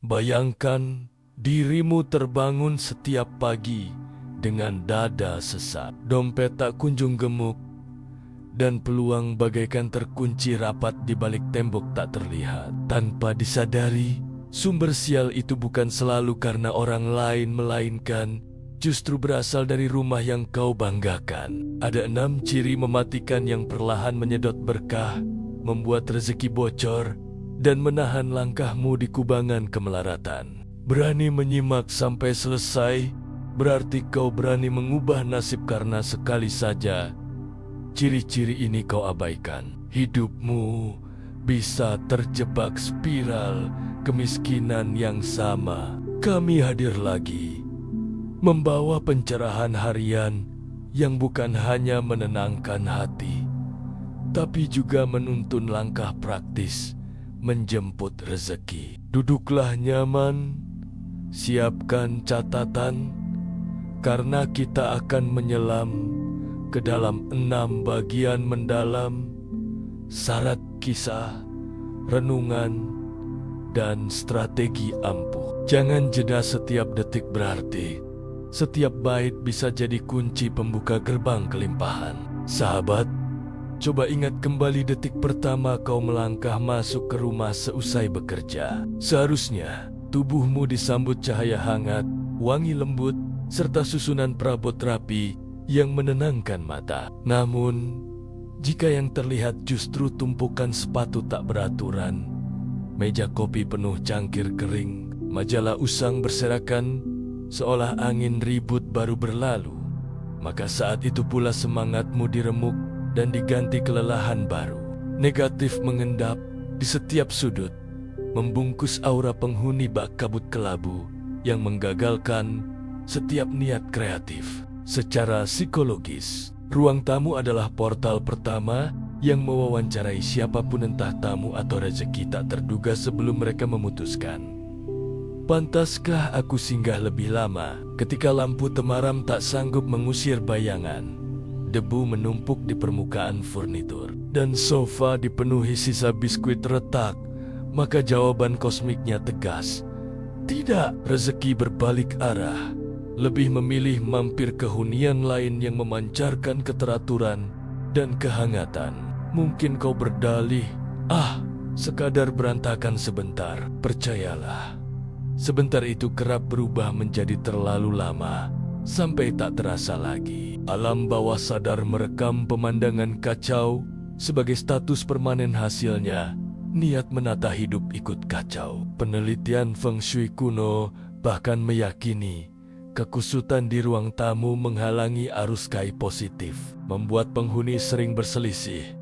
Bayangkan dirimu terbangun setiap pagi dengan dada sesak, dompet tak kunjung gemuk, dan peluang bagaikan terkunci rapat di balik tembok tak terlihat. Tanpa disadari, sumber sial itu bukan selalu karena orang lain, melainkan justru berasal dari rumah yang kau banggakan. Ada 6 ciri mematikan yang perlahan menyedot berkah, membuat rezeki bocor, dan menahan langkahmu di kubangan kemelaratan. Berani menyimak sampai selesai, berarti kau berani mengubah nasib karena sekali saja ciri-ciri ini kau abaikan. Hidupmu bisa terjebak spiral kemiskinan yang sama. Kami hadir lagi, membawa pencerahan harian yang bukan hanya menenangkan hati, tapi juga menuntun langkah praktis menjemput rezeki. Duduklah nyaman, siapkan catatan, karena kita akan menyelam ke dalam 6 bagian mendalam, syarat kisah, renungan, dan strategi ampuh. Jangan jeda, setiap detik berarti. Setiap bait bisa jadi kunci pembuka gerbang kelimpahan. Sahabat, coba ingat kembali detik pertama kau melangkah masuk ke rumah seusai bekerja. Seharusnya tubuhmu disambut cahaya hangat, wangi lembut, serta susunan perabot rapi yang menenangkan mata. Namun, jika yang terlihat justru tumpukan sepatu tak beraturan, meja kopi penuh cangkir kering, majalah usang berserakan, seolah angin ribut baru berlalu, maka saat itu pula semangatmu diremuk dan diganti kelelahan baru. Negatif mengendap di setiap sudut, membungkus aura penghuni bak kabut kelabu yang menggagalkan setiap niat kreatif. Secara psikologis, ruang tamu adalah portal pertama yang mewawancarai siapapun, entah tamu atau rezeki tak terduga, sebelum mereka memutuskan, pantaskah aku singgah lebih lama? Ketika lampu temaram tak sanggup mengusir bayangan, debu menumpuk di permukaan furnitur, dan sofa dipenuhi sisa biskuit retak, maka jawaban kosmiknya tegas. Tidak. Rezeki berbalik arah, lebih memilih mampir ke hunian lain yang memancarkan keteraturan dan kehangatan. Mungkin kau berdalih, sekadar berantakan sebentar. Percayalah, sebentar itu kerap berubah menjadi terlalu lama, sampai tak terasa lagi. Alam bawah sadar merekam pemandangan kacau sebagai status permanen. Hasilnya, niat menata hidup ikut kacau. Penelitian Feng Shui kuno bahkan meyakini kekusutan di ruang tamu menghalangi arus kai positif, membuat penghuni sering berselisih,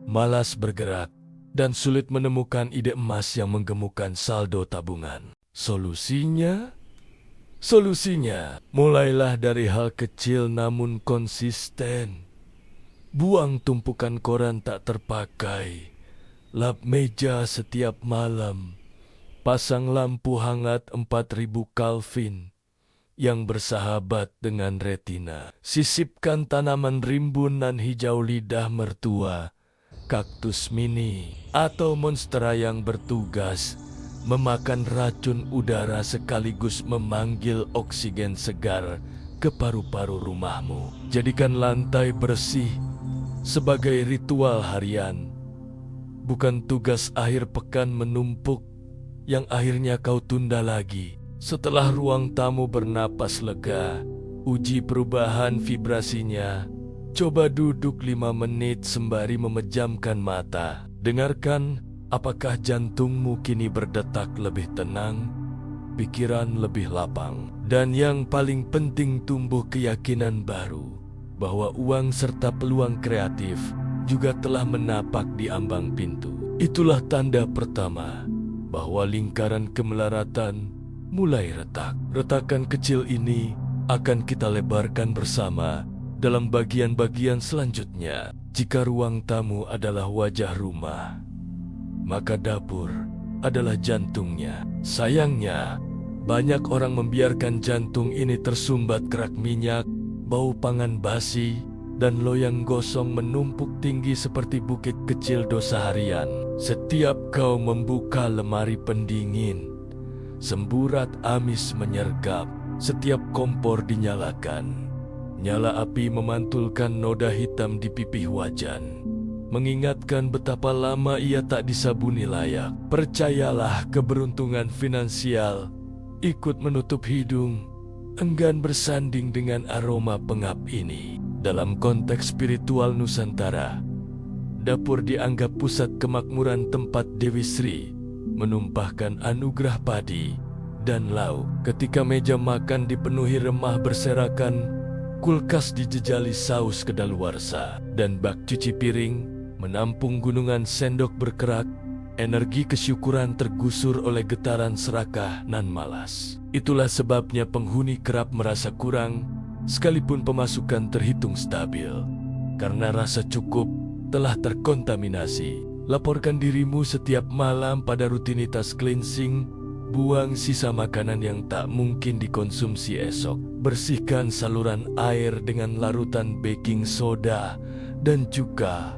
malas bergerak, dan sulit menemukan ide emas yang menggemukkan saldo tabungan. Solusinya, mulailah dari hal kecil namun konsisten. Buang tumpukan koran tak terpakai, lap meja setiap malam, pasang lampu hangat 4000 Kelvin yang bersahabat dengan retina. Sisipkan tanaman rimbunan hijau lidah mertua, kaktus mini, atau monstera yang bertugas memakan racun udara sekaligus memanggil oksigen segar ke paru-paru rumahmu. Jadikan lantai bersih sebagai ritual harian, bukan tugas akhir pekan menumpuk yang akhirnya kau tunda lagi. Setelah ruang tamu bernapas lega, uji perubahan vibrasinya. Coba duduk 5 menit sembari memejamkan mata. Dengarkan apakah jantungmu kini berdetak lebih tenang, pikiran lebih lapang, dan yang paling penting, tumbuh keyakinan baru bahwa uang serta peluang kreatif juga telah menapak di ambang pintu. Itulah tanda pertama bahwa lingkaran kemelaratan mulai retak. Retakan kecil ini akan kita lebarkan bersama dalam bagian-bagian selanjutnya. Jika ruang tamu adalah wajah rumah, maka dapur adalah jantungnya. Sayangnya, banyak orang membiarkan jantung ini tersumbat kerak minyak, bau pangan basi, dan loyang gosong menumpuk tinggi seperti bukit kecil dosa harian. Setiap kau membuka lemari pendingin, Semburat amis menyergap. Setiap kompor dinyalakan. Nyala api memantulkan noda hitam di pipih wajan, mengingatkan betapa lama ia tak disabuni layak. Percayalah, keberuntungan finansial ikut menutup hidung, enggan bersanding dengan aroma pengap ini. Dalam konteks spiritual Nusantara, dapur dianggap pusat kemakmuran tempat Dewi Sri menumpahkan anugerah padi dan lauk. Ketika meja makan dipenuhi remah berserakan, kulkas dijejali saus kedaluarsa, dan bak cuci piring menampung gunungan sendok berkerak, energi kesyukuran tergusur oleh getaran serakah nan malas. Itulah sebabnya penghuni kerap merasa kurang, sekalipun pemasukan terhitung stabil. Karena rasa cukup telah terkontaminasi. Laporkan dirimu setiap malam pada rutinitas cleansing, buang sisa makanan yang tak mungkin dikonsumsi esok. Bersihkan saluran air dengan larutan baking soda dan juga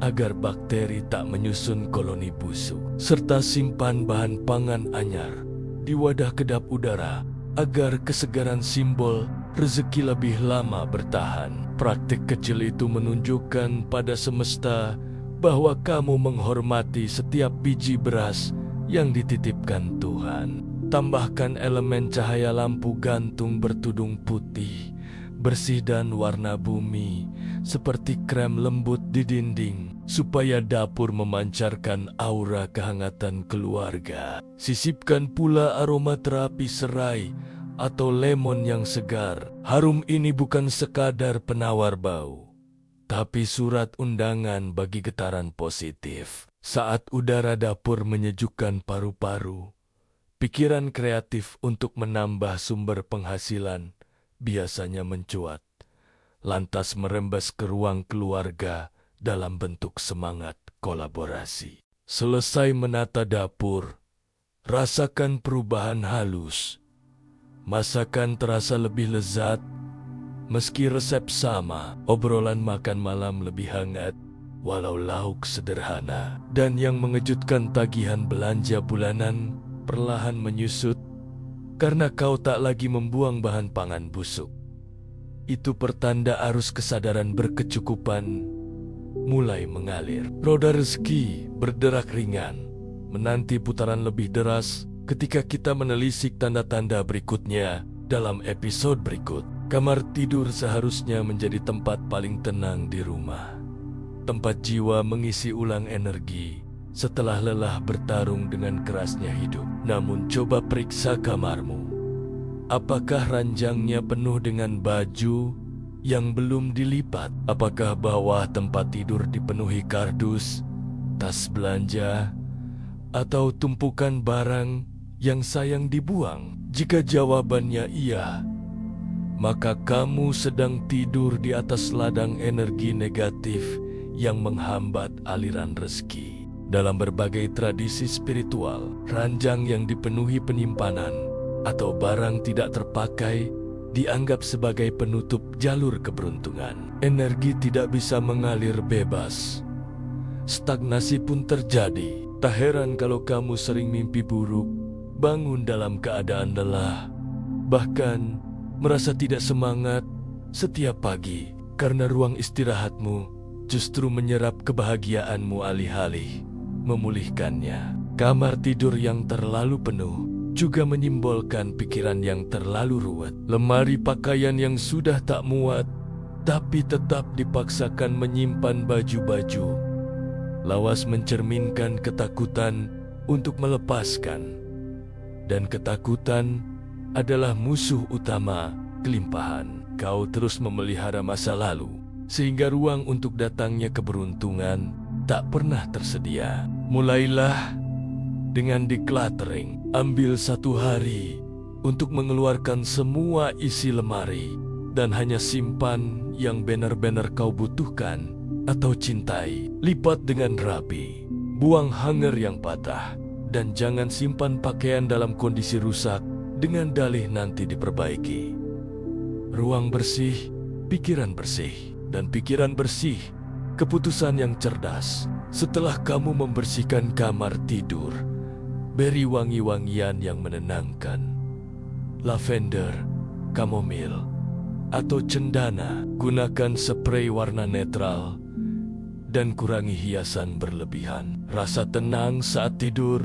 agar bakteri tak menyusun koloni busuk. Serta simpan bahan pangan anyar di wadah kedap udara agar kesegaran simbol rezeki lebih lama bertahan. Praktik kecil itu menunjukkan pada semesta bahwa kamu menghormati setiap biji beras yang dititipkan Tuhan. Tambahkan elemen cahaya lampu gantung bertudung putih, bersih dan warna bumi, seperti krem lembut di dinding, supaya dapur memancarkan aura kehangatan keluarga. Sisipkan pula aroma terapi serai atau lemon yang segar. Harum ini bukan sekadar penawar bau, tapi surat undangan bagi getaran positif. Saat udara dapur menyejukkan paru-paru, pikiran kreatif untuk menambah sumber penghasilan biasanya mencuat, lantas merembes ke ruang keluarga dalam bentuk semangat kolaborasi. Selesai menata dapur, rasakan perubahan halus. Masakan terasa lebih lezat, meski resep sama. Obrolan makan malam lebih hangat, walau lauk sederhana. Dan yang mengejutkan, tagihan belanja bulanan perlahan menyusut karena kau tak lagi membuang bahan pangan busuk. Itu pertanda arus kesadaran berkecukupan mulai mengalir. Roda rezeki berderak ringan, menanti putaran lebih deras ketika kita menelisik tanda-tanda berikutnya dalam episode berikut. Kamar tidur seharusnya menjadi tempat paling tenang di rumah. Tempat jiwa mengisi ulang energi setelah lelah bertarung dengan kerasnya hidup. Namun coba periksa kamarmu. Apakah ranjangnya penuh dengan baju yang belum dilipat? Apakah bawah tempat tidur dipenuhi kardus, tas belanja, atau tumpukan barang yang sayang dibuang? Jika jawabannya iya, maka kamu sedang tidur di atas ladang energi negatif yang menghambat aliran rezeki. Dalam berbagai tradisi spiritual, ranjang yang dipenuhi penyimpanan atau barang tidak terpakai dianggap sebagai penutup jalur keberuntungan. Energi tidak bisa mengalir bebas. Stagnasi pun terjadi. Tak heran kalau kamu sering mimpi buruk, bangun dalam keadaan lelah, bahkan merasa tidak semangat setiap pagi karena ruang istirahatmu justru menyerap kebahagiaanmu alih-alih memulihkannya. Kamar tidur yang terlalu penuh juga menyimbolkan pikiran yang terlalu ruwet. Lemari pakaian yang sudah tak muat tapi tetap dipaksakan menyimpan baju-baju, lawas mencerminkan ketakutan untuk melepaskan. Dan ketakutan adalah musuh utama kelimpahan. Kau terus memelihara masa lalu, sehingga ruang untuk datangnya keberuntungan tak pernah tersedia. Mulailah dengan decluttering. Ambil satu hari untuk mengeluarkan semua isi lemari dan hanya simpan yang benar-benar kau butuhkan atau cintai. Lipat dengan rapi, buang hanger yang patah, dan jangan simpan pakaian dalam kondisi rusak dengan dalih nanti diperbaiki. Ruang bersih, pikiran bersih, dan pikiran bersih, keputusan yang cerdas. Setelah kamu membersihkan kamar tidur, beri wangi-wangian yang menenangkan, lavender, kamomil, atau cendana. Gunakan spray warna netral dan kurangi hiasan berlebihan. Rasa tenang saat tidur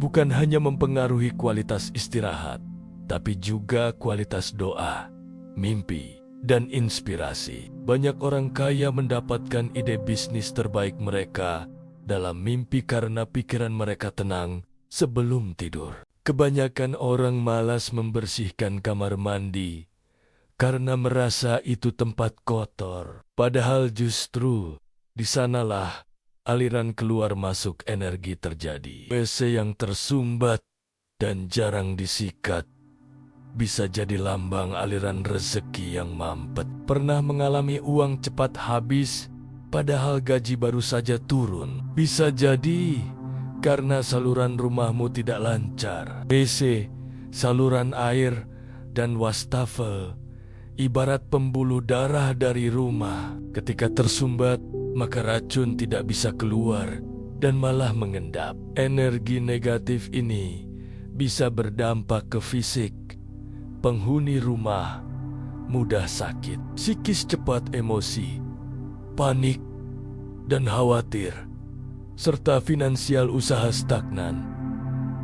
bukan hanya mempengaruhi kualitas istirahat, tapi juga kualitas doa, mimpi, dan inspirasi. Banyak orang kaya mendapatkan ide bisnis terbaik mereka dalam mimpi karena pikiran mereka tenang sebelum tidur. Kebanyakan orang malas membersihkan kamar mandi karena merasa itu tempat kotor. Padahal justru di sanalah aliran keluar masuk energi terjadi. WC yang tersumbat dan jarang disikat bisa jadi lambang aliran rezeki yang mampet. Pernah mengalami uang cepat habis padahal gaji baru saja turun? Bisa jadi karena saluran rumahmu tidak lancar. WC, saluran air, dan wastafel ibarat pembuluh darah dari rumah. Ketika tersumbat, maka racun tidak bisa keluar dan malah mengendap. Energi negatif ini bisa berdampak ke fisik. Penghuni rumah mudah sakit, psikis cepat emosi, panik, dan khawatir, serta finansial usaha stagnan.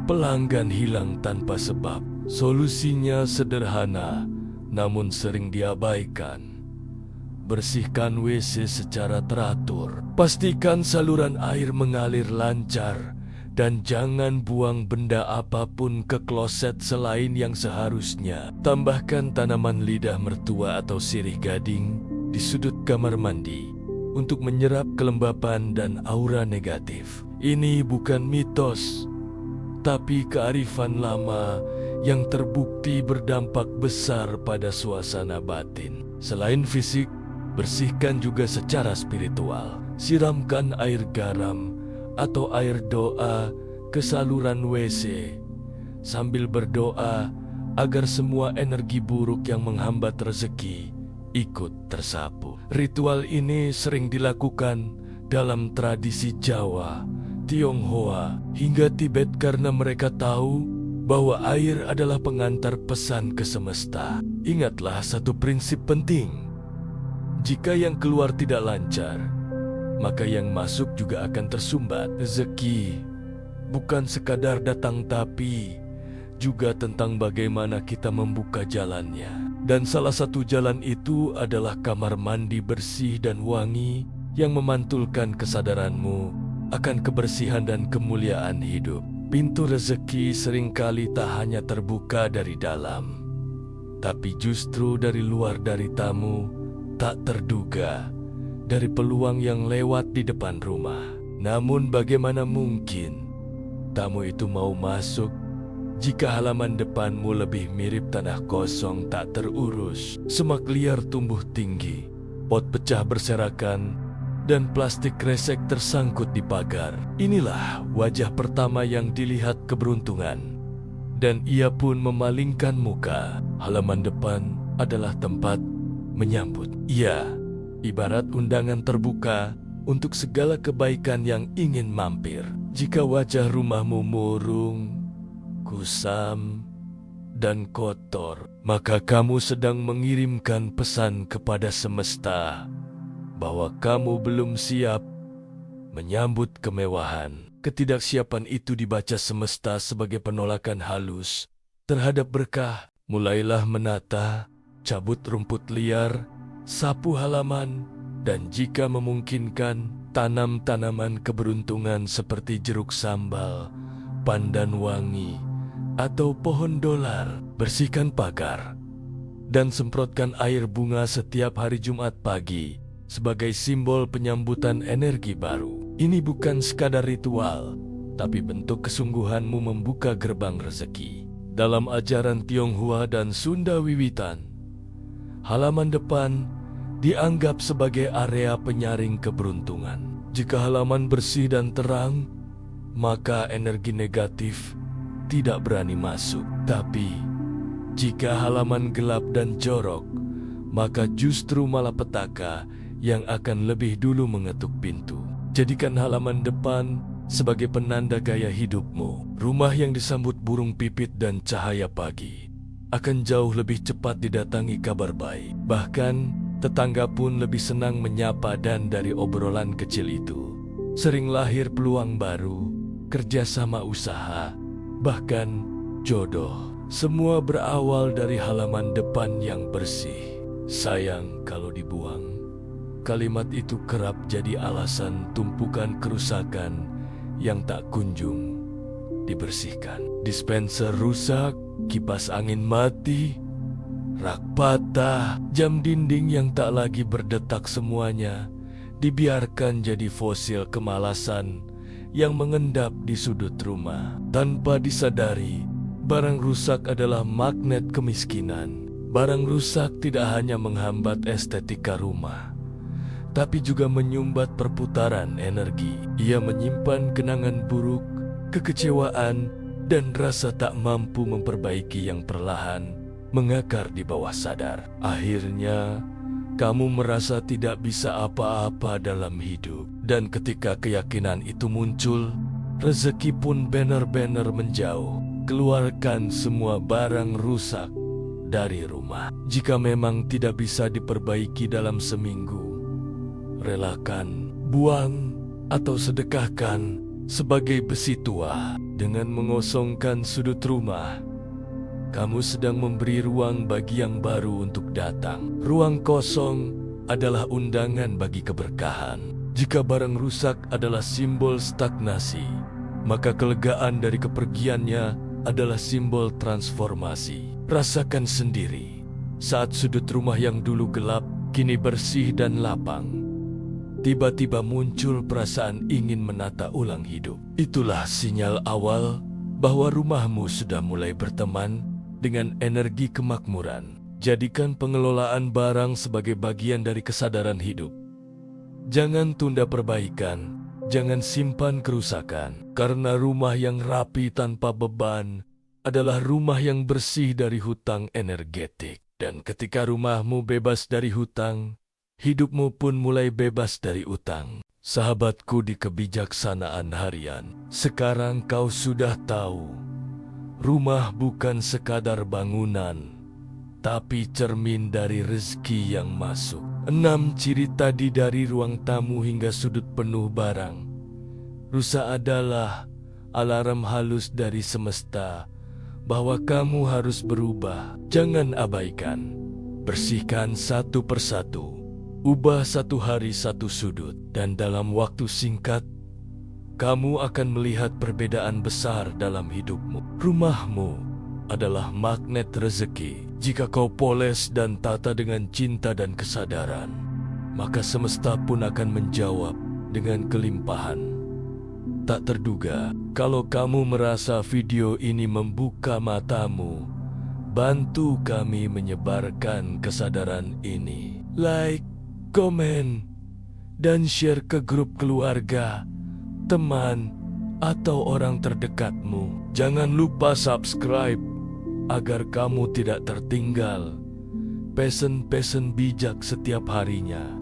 Pelanggan hilang tanpa sebab. Solusinya sederhana, namun sering diabaikan. Bersihkan WC secara teratur. Pastikan saluran air mengalir lancar dan jangan buang benda apapun ke kloset selain yang seharusnya. Tambahkan tanaman lidah mertua atau sirih gading di sudut kamar mandi untuk menyerap kelembapan dan aura negatif. Ini bukan mitos, tapi kearifan lama yang terbukti berdampak besar pada suasana batin. Selain fisik, bersihkan juga secara spiritual. Siramkan air garam atau air doa ke saluran WC sambil berdoa agar semua energi buruk yang menghambat rezeki ikut tersapu. Ritual ini sering dilakukan dalam tradisi Jawa, Tionghoa, hingga Tibet karena mereka tahu bahwa air adalah pengantar pesan ke semesta. Ingatlah satu prinsip penting. Jika yang keluar tidak lancar, maka yang masuk juga akan tersumbat. Rezeki bukan sekadar datang tapi juga tentang bagaimana kita membuka jalannya. Dan salah satu jalan itu adalah kamar mandi bersih dan wangi yang memantulkan kesadaranmu akan kebersihan dan kemuliaan hidup. Pintu rezeki seringkali tak hanya terbuka dari dalam, tapi justru dari luar, dari tamu tak terduga, dari peluang yang lewat di depan rumah. Namun bagaimana mungkin tamu itu mau masuk jika halaman depanmu lebih mirip tanah kosong tak terurus? Semak liar tumbuh tinggi, pot pecah berserakan, dan plastik kresek tersangkut di pagar. Inilah wajah pertama yang dilihat keberuntungan. Dan ia pun memalingkan muka. Halaman depan adalah tempat menyambut. Ia ibarat undangan terbuka untuk segala kebaikan yang ingin mampir. Jika wajah rumahmu murung, kusam, dan kotor, maka kamu sedang mengirimkan pesan kepada semesta bahwa kamu belum siap menyambut kemewahan. Ketidaksiapan itu dibaca semesta sebagai penolakan halus terhadap berkah. Mulailah menata, cabut rumput liar, sapu halaman, dan jika memungkinkan, tanam tanaman keberuntungan seperti jeruk sambal, pandan wangi, atau pohon dolar. Bersihkan pagar dan semprotkan air bunga setiap hari Jumat pagi sebagai simbol penyambutan energi baru. Ini bukan sekadar ritual, tapi bentuk kesungguhanmu membuka gerbang rezeki. Dalam ajaran Tionghoa dan Sunda Wiwitan, halaman depan dianggap sebagai area penyaring keberuntungan. Jika halaman bersih dan terang, maka energi negatif tidak berani masuk. Tapi jika halaman gelap dan jorok, maka justru malapetaka yang akan lebih dulu mengetuk pintu. Jadikan halaman depan sebagai penanda gaya hidupmu. Rumah yang disambut burung pipit dan cahaya pagi akan jauh lebih cepat didatangi kabar baik. Bahkan, tetangga pun lebih senang menyapa, dan dari obrolan kecil itu sering lahir peluang baru, kerjasama usaha, bahkan jodoh. Semua berawal dari halaman depan yang bersih. Sayang kalau dibuang. Kalimat itu kerap jadi alasan tumpukan kerusakan yang tak kunjung dibersihkan. Dispenser rusak, kipas angin mati, rak patah, jam dinding yang tak lagi berdetak, semuanya dibiarkan jadi fosil kemalasan yang mengendap di sudut rumah. Tanpa disadari, barang rusak adalah magnet kemiskinan. Barang rusak tidak hanya menghambat estetika rumah, tapi juga menyumbat perputaran energi. Ia menyimpan kenangan buruk, kekecewaan, dan rasa tak mampu memperbaiki yang perlahan mengakar di bawah sadar. Akhirnya, kamu merasa tidak bisa apa-apa dalam hidup. Dan ketika keyakinan itu muncul, rezeki pun benar-benar menjauh. Keluarkan semua barang rusak dari rumah. Jika memang tidak bisa diperbaiki dalam seminggu, relakan, buang, atau sedekahkan sebagai besi tua. Dengan mengosongkan sudut rumah, kamu sedang memberi ruang bagi yang baru untuk datang. Ruang kosong adalah undangan bagi keberkahan. Jika barang rusak adalah simbol stagnasi, maka kelegaan dari kepergiannya adalah simbol transformasi. Rasakan sendiri saat sudut rumah yang dulu gelap kini bersih dan lapang. Tiba-tiba muncul perasaan ingin menata ulang hidup. Itulah sinyal awal bahwa rumahmu sudah mulai berteman dengan energi kemakmuran. Jadikan pengelolaan barang sebagai bagian dari kesadaran hidup. Jangan tunda perbaikan. Jangan simpan kerusakan, karena rumah yang rapi tanpa beban adalah rumah yang bersih dari hutang energetik. Dan ketika rumahmu bebas dari hutang, hidupmu pun mulai bebas dari utang. Sahabatku di kebijaksanaan harian, sekarang kau sudah tahu, rumah bukan sekadar bangunan, tapi cermin dari rezeki yang masuk. 6 ciri tadi, dari ruang tamu hingga sudut penuh barang rusak, adalah alarm halus dari semesta bahwa kamu harus berubah. Jangan abaikan. Bersihkan satu persatu. Ubah satu hari satu sudut. Dan dalam waktu singkat, kamu akan melihat perbedaan besar dalam hidupmu. Rumahmu adalah magnet rezeki. Jika kau poles dan tata dengan cinta dan kesadaran, maka semesta pun akan menjawab dengan kelimpahan. Tak terduga, kalau kamu merasa video ini membuka matamu, bantu kami menyebarkan kesadaran ini. Like, komen, dan share ke grup keluarga, teman, atau orang terdekatmu. Jangan lupa subscribe agar kamu tidak tertinggal pesan-pesan bijak setiap harinya.